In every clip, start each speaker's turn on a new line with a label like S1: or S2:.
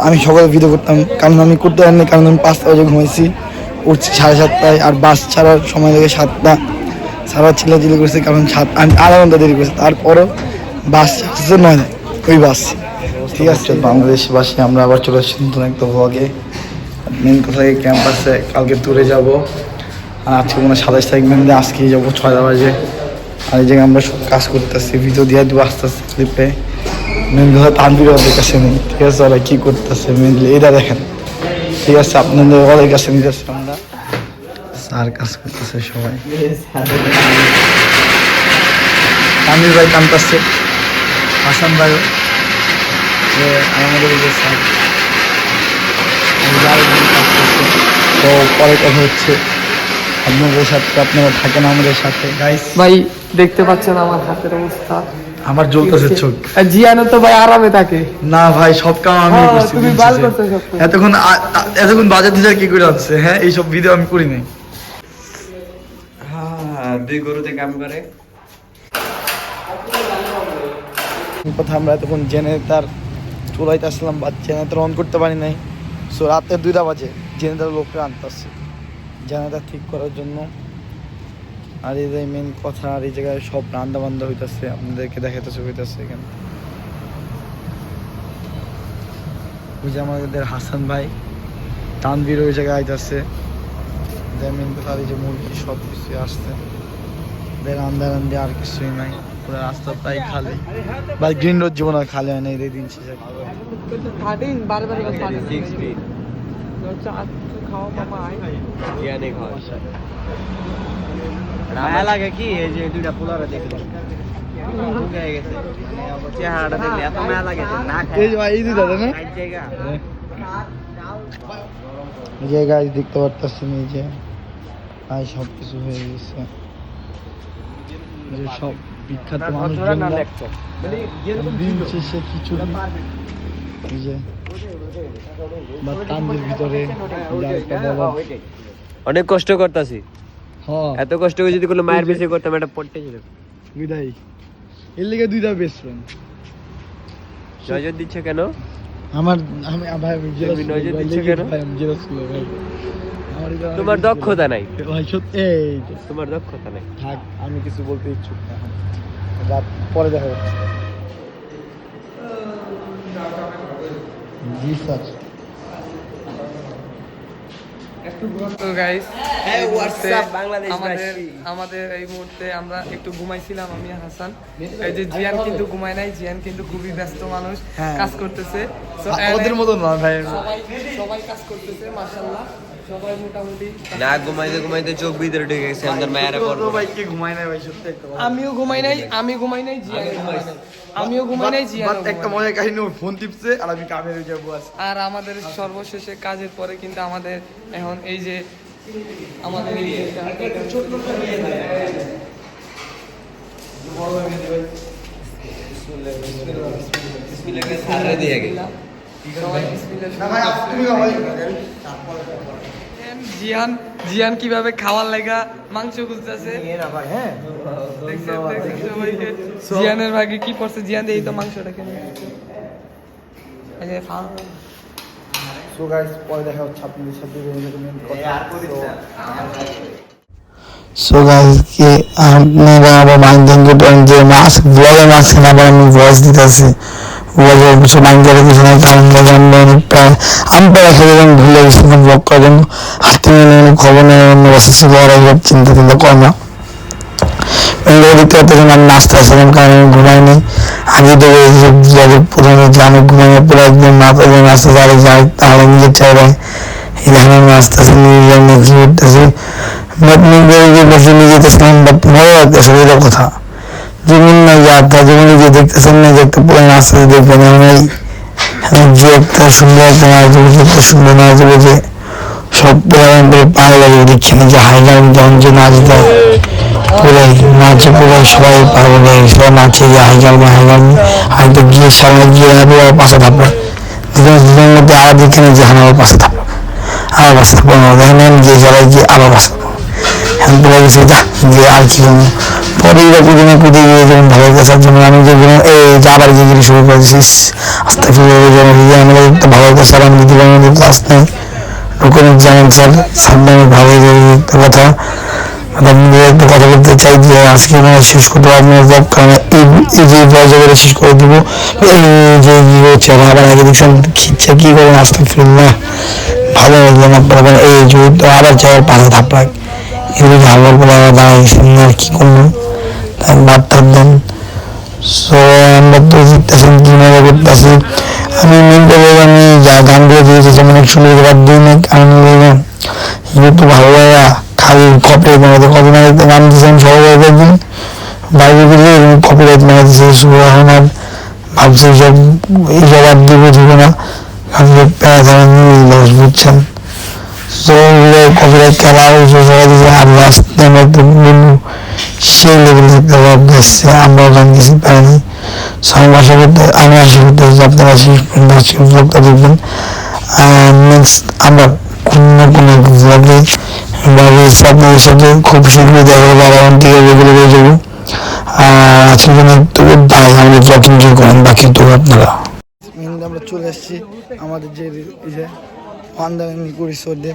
S1: আমি সকালে ভিডিও করতাম, কারণ আমি করতে পারিনি, কারণ আমি 5টা বাজে ঘুমাইছি, উঠছি 7:30টায়, আর বাস ছাড়ার সময় লাগে 7টা। সারা চিল্লাচিল্লি করছে, কারণ আমি আধা ঘন্টা দেরি করছি, তারপরও বাস ছাড়ছে 9টায়, ওই বাস। ঠিক আছে, বাংলাদেশবাসী, আমরা আবার চলে আসছি নতুন একটা ভ্লগে। মেন কথা ক্যাম্পাসে কালকে ট্যুরে যাব, আর আজকে কোনো 27 তারিখ মেন, আজকেই যাবো 6টা বাজে। আর এই জায়গায় আমরা সব কাজ করতেছি, ভিডিও দিয়ে দেবো আস্তে আস্তে ক্লিপে। মেন কথা তানভীর ওদের কাছে নেই, ঠিক আছে, ওরা কী করতেছে মেনলি এটা দেখেন। ঠিক আছে, আপনাদের ওদের কাছে নিতে আসছি আমরা। স্যার কাজ করতেছে সবাই, তানভীর ভাই কামতাছে, হাসান ভাই, আমাদের এই যে স্যার কাজ করছে। তো পরে কথা হচ্ছে আপনাদের সাথে, আপনারা থাকেন আমাদের সাথে। গাইস
S2: ভাই দেখতে পাচ্ছেন আমার হাতের অবস্থা,
S1: আমার জ্বলতেছে চোখ।
S2: জিয়ানো তো ভাই আরামে থাকে
S1: না ভাই, সব কাম আমি করছি।
S2: তুমি বাল করতে সব
S1: এতক্ষণ বাজার দিদার কি করে আসছে? হ্যাঁ, এইসব ভিডিও আমি করি নাই।
S3: দুই গরুতে কাম করে
S1: কথা আমরা এতক্ষণ জেনারেটার চুলাইতে আসলাম, বা জেনারেটার অন করতে পারি নাই। সো রাতে 2টা বাজে জেনারেটার লোকরা আনতে আসছে জেনারেটার ঠিক করার জন্য। আর এই যে মেন কথা, আর এই জায়গায় সব রান্না বান্না হইতেছে, আপনাদেরকে দেখাইতেছে হইতেছে এখানে। ওই যে আমাদের হাসান ভাই, তানভীর ওই জায়গায় আইতেছে। মেন কথা, এই যে মুরগি সব কিছু আসছে, রান্দা রান্দি আর কিছুই নাই, পুরো রাস্তা প্রায় খালি। ভাই গ্রিন রোড জীবন আর খালি হয় না, এই দিন শেষে
S3: মায়া লাগে কি এই যে দুইটা পোলারে দেখলাম চেহারাটা দেখলে এত মায়া লাগে না খায়।
S1: এই যে ভাই, এই দুইটা না
S3: জায়গা
S1: এই জায়গায় দেখতে পারতেছেন, এই যে ভাই সব কিছু হয়ে গেছে। যে সব বিখ্যাত মানুষজন দিন শেষে খিচুড়ি, এই যে বা তানদের ভিতরে
S3: অনেক কষ্ট করতেছি,
S1: হ্যাঁ
S3: এত কষ্ট করে যদি কোনো মায়ের বেশি করতাম এটা পড়তে ছিল।
S1: দুইটাই এর লেগে দুইটা বেস্ট ফ্রেন্ড।
S3: নজর দিচ্ছে কেন?
S1: আমার ভাই
S3: নজর দিচ্ছে কেন? তোমার দক্ষতা নাই
S1: ভাই, সত্যি এই
S3: তোমার দক্ষতা নাই।
S1: থাক, আমি কিছু বলতে ইচ্ছুক না, রাত পরে দেখা যাচ্ছে। জি স্যার।
S2: তো গাইস
S3: বাংলাদেশ
S2: আমাদের এই মুহূর্তে আমরা একটু ঘুমাইছিলাম, আমি আর হাসান। এই যে জিয়ান কিন্তু ঘুমায় নাই, জিয়ান কিন্তু খুবই ব্যস্ত মানুষ, কাজ করতেছে। তো
S1: ওদের মতো না ভাই,
S2: সবাই কাজ করতেছে মাশাআল্লাহ, সবাই মোটামুটি।
S3: না ঘুমাইতে ঘুমাইতে চোখ ভিতরে ঢুকে গেছে আমাদের মায়েরা করবো।
S1: ভাই কে ঘুমায় নাই ভাই, সত্যি একটা কথা।
S2: আমিও ঘুমাই নাই, জিয়ান ঘুমাই নাই, আমিও ঘুমাই নাই, জিয়ান
S1: একটা মজার কাহিনী, ওর ফোন টিপছে আর আমি কামের হয়ে যাবো।
S2: আর আমাদের সর্বশেষে কাজের পরে কিন্তু আমাদের এখন এই যে আমাদের এই যে ছোট্ট জিয়ান কিভাবে খাওয়ার লাগা মাংস খুঁজতেছে। জিয়ানের ভাগে কি পড়ছে, জিয়ান এই তো মাংসটা কেন।
S1: সো গাইস, পরে দেখা হচ্ছে আপনাদের সাথে। সো গাইস, কি আপনারা আবার মাইন্ডিং করবেন যে মাস্ক ব্লগে মাস্ক না, আবার আমি ভয়েস দিতেছি, ব্লগে কিছু মাইন্ডের কিছু নাই, কারণ প্রায় আমি প্রায় সেরকম ভুলে গেছি ব্লগ করার জন্য। হাতে নিয়ে খবর নেই, অন্য বছর ছিল, ওরা চিন্তা চিন্তা করে না। দেখতে পাচ্ছেন আমি নাচতে আসছিলাম, কারণ আমি ঘুমাইনি। আগে থেকে প্রথমে যে আমি ঘুমাইনি, পুরো একদম নাচতে পারি যাই, তাহলে নিজের চাইবে এখানে আমি আস্তে আস্তে নিজে নেক্সট করতেছি। বাট বেশি নিয়ে যেতেছিলাম, বাট ভালো লাগতেছে এটা কথা। যেমন না যাত্রা, যেমন যে দেখতেছেন না যে একটা পুরো নাচতে দেখবেন, যে একটা সুন্দর একটা নাচ দেবে, একটা সুন্দর নাচ দেবে, যে সব ভালো লাগে দেখছেন যে হাইগান যখন যে নাচ দেয়, পুরাই নাচে, পুরাই সবাই পাগল হয়ে গেছে, সবাই নাচে যে হাইতে গিয়ে সামনে গিয়ে পাশে থাকবে, দুজনের মধ্যে আবার দেখে যে আবার পাশে থাকবে, আবার পাশে থাকবো, দেখেন যে সবাই গিয়ে আবার পাশে থাকবো। এখন পুরো গেছে যে আর কি পরে কোথায় কোথায় গিয়ে যখন ভালো কাছার জন্য আমি যেগুলো এই যে আবার গিয়ে শুরু করেছিস আস্তে ফিরে আমাদের একটা ভালো কাছার আমি দিতে পারি আমাদের ক্লাস নেই রকমের জানেন স্যার সামনে ভালো একটা কথা একটা কথা বলতে চাই যে আজকে আমরা শেষ করতে পারবো না কারণ এই যে পর্যায়ে শেষ করে দেবো এই যে কি হচ্ছে আবার আগে দেখছেন খিচ্ছে কি করে আস্তে ফিরল না ভালো লাগলো না এই যে আবার যাওয়ার পাশে থাপড়াক এগুলো ভালো করে আবার দাঁড়াইছেন আর কি করবো তাই বার্তা দেন সো আমরা তো জিততেছেন কি মজা করতেছি আমি মেন করে আমি যা গানগুলো দিয়েছি যেমন একশো বাদ দিই না কারণ যেহেতু ভালো লাগা খালি কপিরাইট মারাতে কদিন আগে গান দিয়েছিলাম সবাই একদিন বাইরে গেলে কপিরাইট মারাতেছে শুরু এখন আর ভাবছি এইসব আর দেবো দেবো না বুঝছেন তো কপিরাইট খেলা হয়েছে সবাই দিয়েছে আর লাস্ট আমরা একটা বলবো সেই লেভেলে একটা ভাব দিচ্ছে আমরাও গান কিছু পাইনি আমি আশা করতে আপনারা শেষ পর্যন্ত ব্লগটা দেখবেন নেক্সট আমরা কোনো না কোনো ব্লগে আপনাদের সাথে খুব শীঘ্রই দেখা হবে আবার দিকে রেগুলো হয়ে যাবো আর আজকের জন্য একটু ভাই আমাদের ব্লগ এনজয় করেন বাকি তো আপনারা আমরা চলে এসেছি আমাদের যে পান্ডামি পরিসরে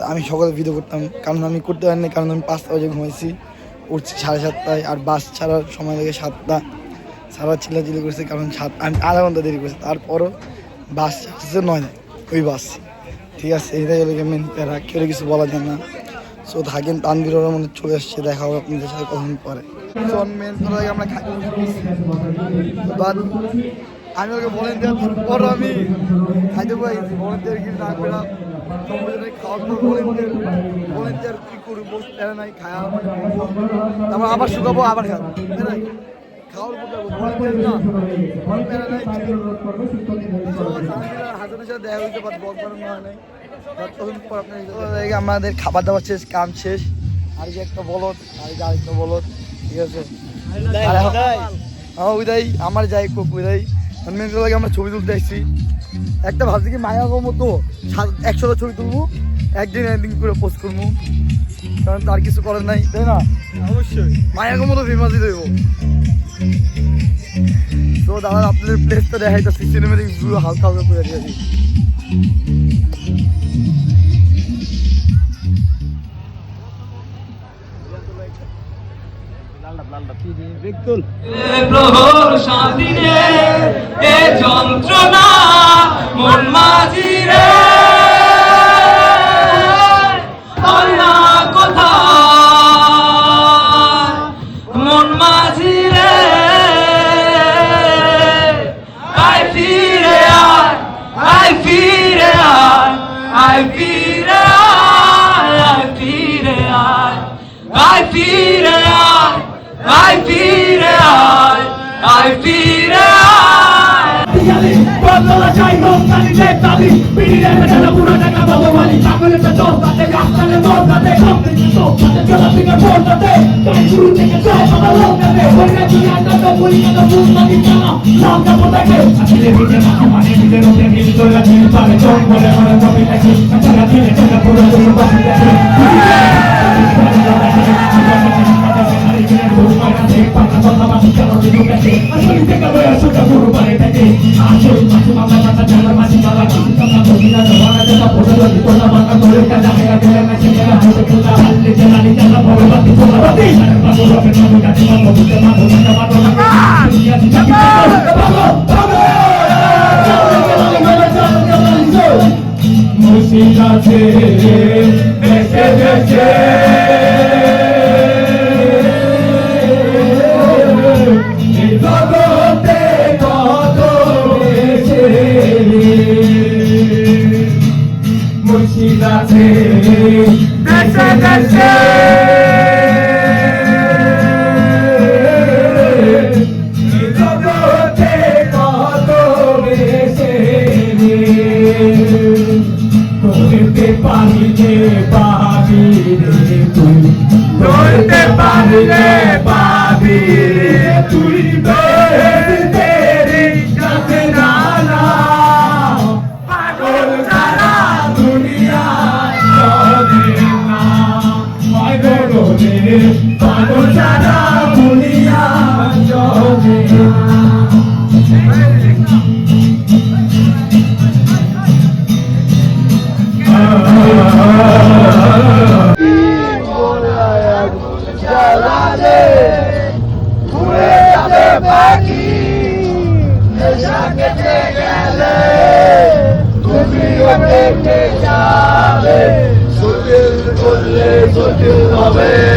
S1: আমি সকালে ভিডিও করতাম কারণ আমি করতে পারিনি কারণ আমি 5টা বাজে ঘুমাইছি উঠছি 7:30টায় আর বাস ছাড়ার সময় লাগে 7টা সারা চিল্লাচিল্লি করেছে কারণ আমি আধা ঘন্টা দেরি করেছি তারপরও বাস ছাড়ছে 9টায় ওই বাস ঠিক আছে এটাই হলো মেন প্যারা কেউ কিছু বলা যায় না সো থাকেন তানভীরের মধ্যে চলে আসছে দেখা হবে আপনাদের সাথে কখন পরে মেন প্যারা আমরা আমি ওকে ভলেন্টিয়ার পর আমি খাইতে পাইছি ভলেন্টিয়ার কি না করে খাওয়ার পর ভলেন্টিয়ার কি করবো প্যারা নাই খাওয়া তারপর আবার শুকাবো আবার খাবো খাওয়ার ভলেন্টিয়ার না প্যারা নাই হাজারের সাথে দেখা হইতে পারে বল করানো হয় নাই আমাদের খাবার দাবার শেষ কাম শেষ আর যে একটা বলদ আর যে আরেকটা বলদ ঠিক আছে হ্যাঁ ওইটাই আমার যাই কোক ওইটাই লাগে আমরা ছবি তুলতে আসছি একটা ভাবছি কি মায়া মতো 100টা ছবি তুলবো একদিন করে পোস্ট করবো কারণ তার কিছু করার নাই তাই না অবশ্যই মায়াগো মতো ফেমাসই দেবো তো দাদা আপনাদের প্লেসটা দেখাইতেছি সিনেমেটিক ভিউ হালকা হালকা করে দিয়েছি
S4: প্রহর স্বাধীনে এ যন্ত্রণা মন মাঝি রে অন্যা কথা মন মাঝি রে আই ফিরে আয় আই ফিরে আয় আই ফিরে আয় আই ফিরে আয় আই ফিরে আয় I feel it, I feel it. Bottola chai non tali dettali, pidire me della pura daga babo mali, chakole te torta te gasta le torta te, something to talk, te la finger porta te, dai giù te che c'è ma longa te, vorrei giocare da pulita da punta di cana, longa puta che, a chi le vite ma ne vite non te vite to la gente fare con vuole vuole proprio da chi, a te la tiene te la pura tu ba ti te. Pago থেকে যাবে জটিল করলে জটিল হবে